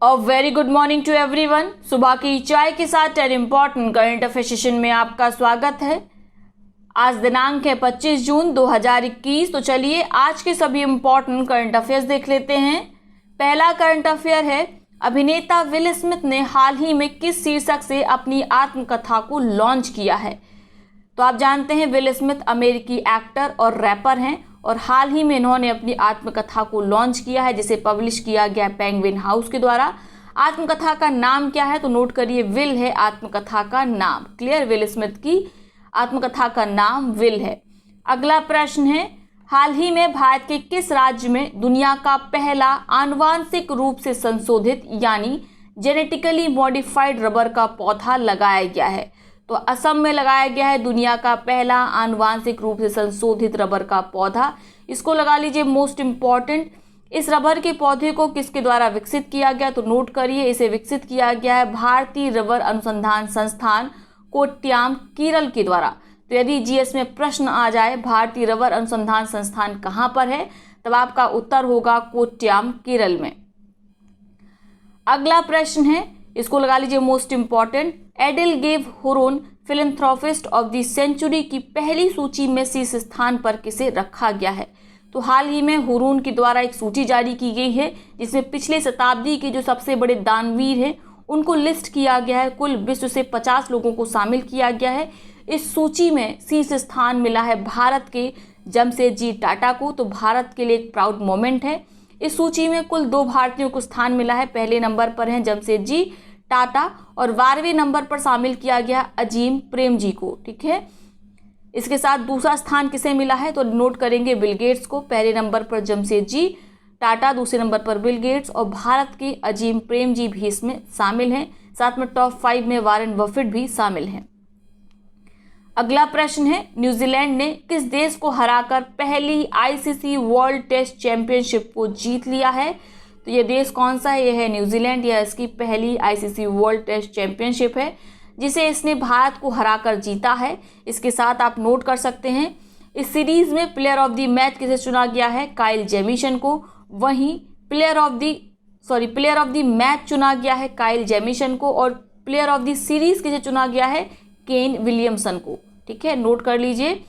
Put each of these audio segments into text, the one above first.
A very good morning to everyone. सुबह की चाय के साथ 10 इम्पॉर्टेंट करंट अफेयर सेशन में आपका स्वागत है। आज दिनांक है 25 जून 2021। तो चलिए आज के सभी इम्पॉर्टेंट करंट अफेयर्स देख लेते हैं। पहला करंट अफेयर है, अभिनेता विल स्मिथ ने हाल ही में किस शीर्षक से अपनी आत्मकथा को लॉन्च किया है। तो आप जानते हैं विल स्मिथ अमेरिकी एक्टर और रैपर हैं और हाल ही में इन्होंने अपनी आत्मकथा को लॉन्च किया है जिसे पब्लिश किया गया पेंगुइन हाउस के द्वारा। आत्मकथा का नाम क्या है तो नोट करिए, विल है आत्मकथा का नाम। क्लियर, विल स्मिथ की आत्मकथा का नाम विल है। अगला प्रश्न है, हाल ही में भारत के किस राज्य में दुनिया का पहला आनुवांशिक रूप से संशोधित यानी जेनेटिकली मॉडिफाइड रबर का पौधा लगाया गया है। तो असम में लगाया गया है दुनिया का पहला आनुवांशिक रूप से संशोधित रबर का पौधा। इसको लगा लीजिए मोस्ट इम्पॉर्टेंट। इस रबर के पौधे को किसके द्वारा विकसित किया गया तो नोट करिए, इसे विकसित किया गया है भारतीय रबर अनुसंधान संस्थान कोट्याम केरल के द्वारा। तो यदि जीएस में प्रश्न आ जाए भारतीय रबर अनुसंधान संस्थान कहाँ पर है, तब आपका उत्तर होगा कोट्याम केरल में। अगला प्रश्न है, इसको लगा लीजिए most important. EdelGive Hurun philanthropist of the century की पहली सूची में शीर्ष स्थान पर किसे रखा गया है। तो हाल ही में हुरून के द्वारा एक सूची जारी की गई है जिसमें पिछले शताब्दी के जो सबसे बड़े दानवीर हैं उनको लिस्ट किया गया है। कुल विश्व से 50 लोगों को शामिल किया गया है। इस सूची में शीर्ष स्थान मिला है भारत के जमशेदजी टाटा को। तो भारत के लिए एक प्राउड मोमेंट है। इस सूची में कुल 2 भारतीयों को स्थान मिला है। पहले नंबर पर हैं जमशेदजी टाटा और 12वें नंबर पर शामिल किया गया अजीम प्रेमजी को। ठीक है, इसके साथ दूसरा स्थान किसे मिला है तो नोट करेंगे बिल गेट्स को। पहले नंबर पर जमशेदजी टाटा, दूसरे नंबर पर बिल गेट्स और भारत के अजीम प्रेमजी भी इसमें शामिल हैं। साथ में टॉप 5 में वॉरेन बफेट भी शामिल हैं। अगला प्रश्न है, न्यूजीलैंड ने किस देश को हराकर पहली आईसीसी वर्ल्ड टेस्ट चैंपियनशिप को जीत लिया है। तो ये देश कौन सा है, यह है न्यूजीलैंड। यह इसकी पहली आईसीसी वर्ल्ड टेस्ट चैंपियनशिप है जिसे इसने भारत को हराकर जीता है। इसके साथ आप नोट कर सकते हैं इस सीरीज में प्लेयर ऑफ द मैच किसे चुना गया है, काइल जेमिसन को। वहीं प्लेयर ऑफ द मैच चुना गया है काइल जेमिसन को और प्लेयर ऑफ द सीरीज किसे चुना गया है, केन विलियमसन को। ठीक है, नोट कर लीजिए।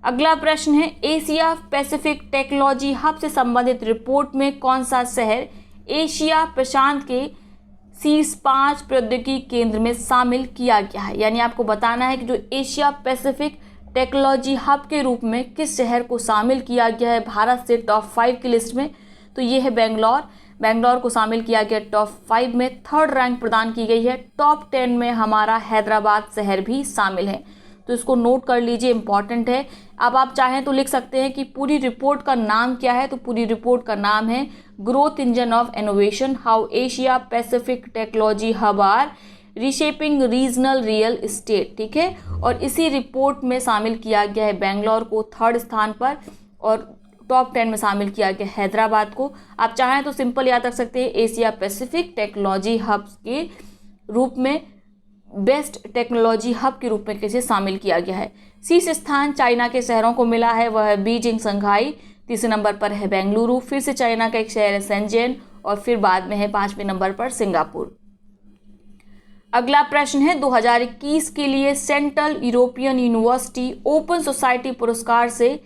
अगला प्रश्न है, एशिया पैसिफिक टेक्नोलॉजी हब से संबंधित रिपोर्ट में कौन सा शहर एशिया प्रशांत के शीर्ष 5 प्रौद्योगिकी केंद्र में शामिल किया गया है। यानी आपको बताना है कि जो एशिया पैसिफिक टेक्नोलॉजी हब के रूप में किस शहर को शामिल किया गया है भारत से टॉप 5 की लिस्ट में। तो ये है बेंगलोर। बेंगलोर को शामिल किया गया टॉप 5 में। 3rd रैंक प्रदान की गई है। टॉप 10 में हमारा हैदराबाद शहर भी शामिल है। तो इसको नोट कर लीजिए, इंपॉर्टेंट है। अब आप चाहें तो लिख सकते हैं कि पूरी रिपोर्ट का नाम क्या है। तो पूरी रिपोर्ट का नाम है growth engine of innovation, how Asia Pacific technology hub are reshaping regional real estate. ठीक है, और इसी रिपोर्ट में शामिल किया गया है बेंगलोर को 3rd स्थान पर और टॉप 10 में शामिल किया गया हैदराबाद को। आप चाहें तो सिंपल याद रख सकते हैं एशिया पैसिफिक टेक्नोलॉजी हब के रूप में, बेस्ट टेक्नोलॉजी हब के रूप में किसे शामिल किया गया है। शीर्ष स्थान चाइना के शहरों को मिला है, वह है बीजिंग, संघाई। तीसरे नंबर पर है बेंगलुरु, फिर से चाइना का एक शहर है शेंजेन और फिर बाद में है 5वें नंबर पर सिंगापुर। अगला प्रश्न है, 2021 के लिए central European university open society पुरस्कार से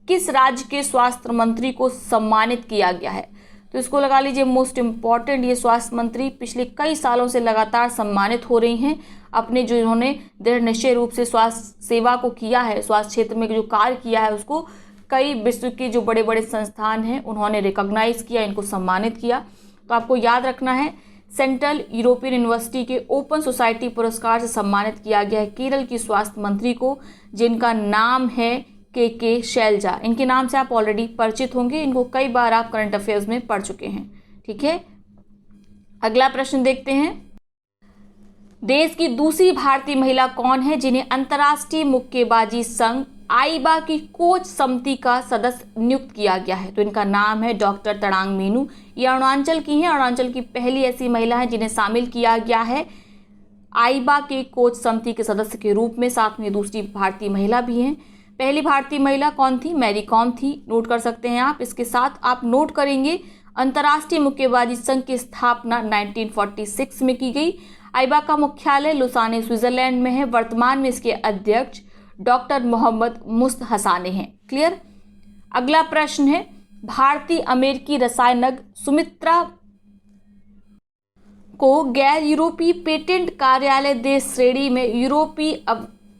किस राज्य के स्वास्थ्य मंत्री को सम्मानित किया गया है। तो इसको लगा लीजिए मोस्ट इम्पॉर्टेंट। ये स्वास्थ्य मंत्री पिछले कई सालों से लगातार सम्मानित हो रही हैं अपने जो इन्होंने दृढ़ निश्चय रूप से स्वास्थ्य सेवा को किया है, स्वास्थ्य क्षेत्र में जो कार्य किया है उसको कई विश्व के जो बड़े बड़े संस्थान हैं उन्होंने रिकॉग्नाइज किया, इनको सम्मानित किया। तो आपको याद रखना है सेंट्रल यूरोपियन यूनिवर्सिटी के ओपन सोसाइटी पुरस्कार से सम्मानित किया गया है केरल की स्वास्थ्य मंत्री को, जिनका नाम है के शैलजा। इनके नाम से आप ऑलरेडी परिचित होंगे, इनको कई बार आप करंट अफेयर्स में पढ़ चुके हैं। ठीक है, अगला प्रश्न देखते हैं, देश की दूसरी भारतीय महिला कौन है जिन्हें अंतर्राष्ट्रीय मुक्केबाजी संघ आईबा की कोच समिति का सदस्य नियुक्त किया गया है। तो इनका नाम है डॉक्टर तड़ांग मीनू। ये अरुणाचल की हैं, अरुणाचल की पहली ऐसी महिला है जिन्हें शामिल किया गया है आईबा के कोच समिति के सदस्य के रूप में। साथ में दूसरी भारतीय महिला भी हैं। पहली भारतीय महिला कौन थी, मैरी कॉम थी, नोट कर सकते हैं आप। इसके साथ आप नोट करेंगे अंतर्राष्ट्रीय मुक्केबाजी संघ की स्थापना 1946 में की गई। आइबा का मुख्यालय लुसाने स्विट्जरलैंड में है। वर्तमान में इसके अध्यक्ष डॉक्टर मोहम्मद मुस्तहसानी हैं। क्लियर। अगला प्रश्न है, भारतीय अमेरिकी रसायनज्ञ सुमित्रा को गैर यूरोपीय पेटेंट कार्यालय देश श्रेणी में यूरोपीय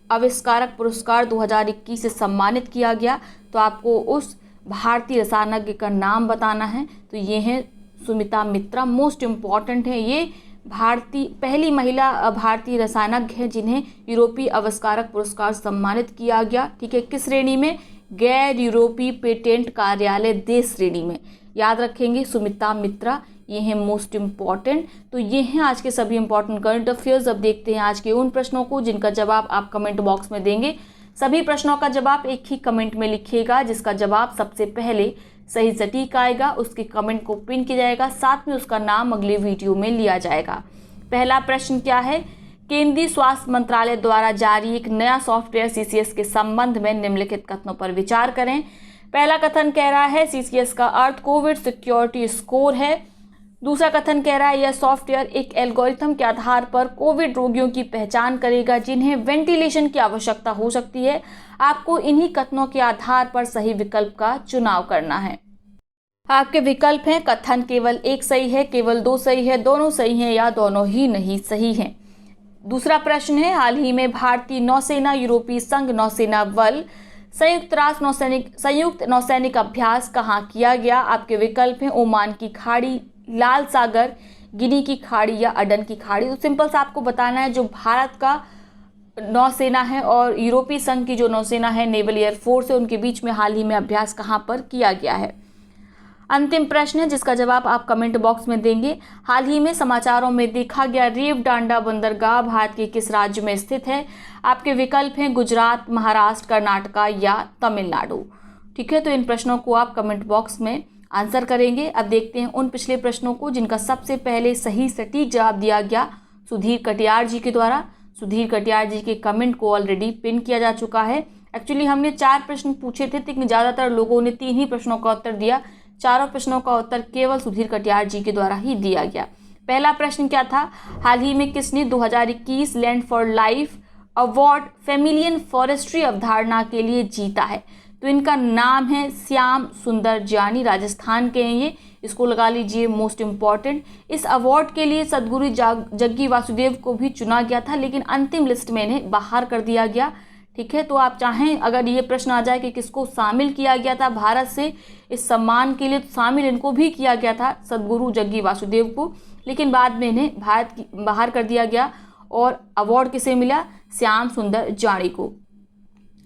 आविष्कारक पुरस्कार 2021 से सम्मानित किया गया। तो आपको उस भारतीय रसायनज्ञ का नाम बताना है। तो ये है सुमित्रा मित्रा, मोस्ट इम्पॉर्टेंट है। ये पहली महिला भारतीय रसायनज्ञ है जिन्हें यूरोपीय आविष्कारक पुरस्कार सम्मानित किया गया। ठीक है, किस श्रेणी में? गैर यूरोपीय पेटेंट कार्यालय देश श्रेणी में। याद रखेंगे सुमित्रा मित्रा, ये हैं मोस्ट इम्पॉर्टेंट। तो ये हैं आज के सभी इंपॉर्टेंट करंट अफेयर्स। अब देखते हैं आज के उन प्रश्नों को जिनका जवाब आप कमेंट बॉक्स में देंगे। सभी प्रश्नों का जवाब एक ही कमेंट में लिखिएगा। जिसका जवाब सबसे पहले सही सटीक आएगा उसके कमेंट को पिन किया जाएगा, साथ में उसका नाम अगले वीडियो में लिया जाएगा। पहला प्रश्न क्या है? केंद्रीय स्वास्थ्य मंत्रालय द्वारा जारी एक नया सॉफ्टवेयर सीसीएस के संबंध में निम्नलिखित कथनों पर विचार करें। पहला कथन कह रहा है सीसीएस का अर्थ कोविड सिक्योरिटी स्कोर है। दूसरा कथन कह रहा है यह सॉफ्टवेयर एक एल्गोरिथम के आधार पर कोविड रोगियों की पहचान करेगा जिन्हें वेंटिलेशन की आवश्यकता हो सकती है। आपको इन्हीं कथनों के आधार पर सही विकल्प का चुनाव करना है। आपके विकल्प हैं कथन केवल एक सही है, केवल दो सही है, दोनों सही हैं या दोनों ही नहीं सही हैं। दूसरा प्रश्न है हाल ही में भारतीय नौसेना यूरोपीय संघ नौसेना बल संयुक्त नौसैनिक अभ्यास कहाँ किया गया? आपके विकल्प हैं ओमान की खाड़ी, लाल सागर, गिनी की खाड़ी या अडन की खाड़ी। तो सिंपल सा आपको बताना है जो भारत का नौसेना है और यूरोपीय संघ की जो नौसेना है नेवल एयर फोर्स है उनके बीच में हाल ही में अभ्यास कहाँ पर किया गया है। अंतिम प्रश्न है जिसका जवाब आप कमेंट बॉक्स में देंगे। हाल ही में समाचारों में देखा गया रेव डांडा बंदरगाह भारत के किस राज्य में स्थित है? आपके विकल्प हैं गुजरात, महाराष्ट्र, कर्नाटका या तमिलनाडु। ठीक है, तो इन प्रश्नों को आप कमेंट बॉक्स में आंसर करेंगे। अब देखते हैं उन पिछले प्रश्नों को जिनका सबसे पहले सही सटीक जवाब दिया गया सुधीर कटियार जी के द्वारा। सुधीर कटियार जी के कमेंट को ऑलरेडी पिन किया जा चुका है। एक्चुअली हमने 4 प्रश्न पूछे थे लेकिन ज़्यादातर लोगों ने 3 ही प्रश्नों का उत्तर दिया। चारों प्रश्नों का उत्तर केवल सुधीर कटियार जी के द्वारा ही दिया गया। पहला प्रश्न क्या था? हाल ही में किसने 2021 लैंड फॉर लाइफ अवार्ड फेमिलियन फॉरेस्ट्री अवधारणा के लिए जीता है? तो इनका नाम है श्याम सुंदर जानी, राजस्थान के हैं ये। इसको लगा लीजिए मोस्ट इम्पॉर्टेंट। इस अवार्ड के लिए सदगुरु जग्गी वासुदेव को भी चुना गया था लेकिन अंतिम लिस्ट में इन्हें बाहर कर दिया गया। ठीक है, तो आप चाहें अगर ये प्रश्न आ जाए कि किसको शामिल किया गया था भारत से इस सम्मान के लिए, तो शामिल इनको भी किया गया था सदगुरु जग्गी वासुदेव को, लेकिन बाद में इन्हें बाहर कर दिया गया और अवार्ड किसे मिला? श्याम सुंदर जानी को।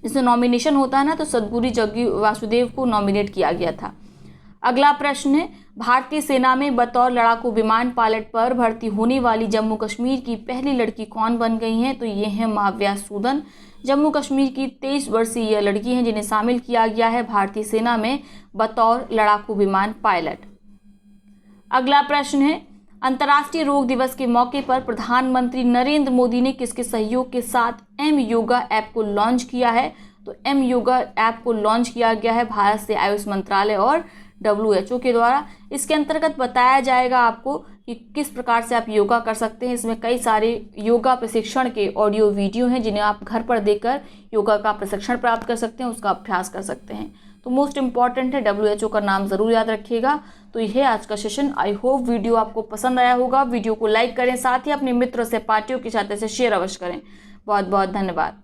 इसमें नॉमिनेशन होता है ना, तो सदगुरु जग्गी वासुदेव को नॉमिनेट किया गया था। अगला प्रश्न है भारतीय सेना में बतौर लड़ाकू विमान पायलट पर भर्ती होने वाली जम्मू कश्मीर की पहली लड़की कौन बन गई हैं? तो ये है माव्या सूदन। जम्मू कश्मीर की 23 वर्षीय यह लड़की हैं जिन्हें शामिल किया गया है भारतीय सेना में बतौर लड़ाकू विमान पायलट। अगला प्रश्न है अंतर्राष्ट्रीय योग दिवस के मौके पर प्रधानमंत्री नरेंद्र मोदी ने किसके सहयोग के साथ एम योगा ऐप को लॉन्च किया है? तो एम योगा ऐप को लॉन्च किया गया है भारत से आयुष मंत्रालय और WHO के द्वारा। इसके अंतर्गत बताया जाएगा आपको कि किस प्रकार से आप योगा कर सकते हैं। इसमें कई सारे योगा प्रशिक्षण के ऑडियो वीडियो हैं जिन्हें आप घर पर देखकर योगा का प्रशिक्षण प्राप्त कर सकते हैं, उसका अभ्यास कर सकते हैं। तो मोस्ट इम्पॉर्टेंट है, WHO का नाम ज़रूर याद रखिएगा। तो यह आज का सेशन। आई होप वीडियो आपको पसंद आया होगा। वीडियो को लाइक करें, साथ ही अपने मित्रों से, पार्टियों के साथ इसे शेयर अवश्य करें। बहुत बहुत धन्यवाद।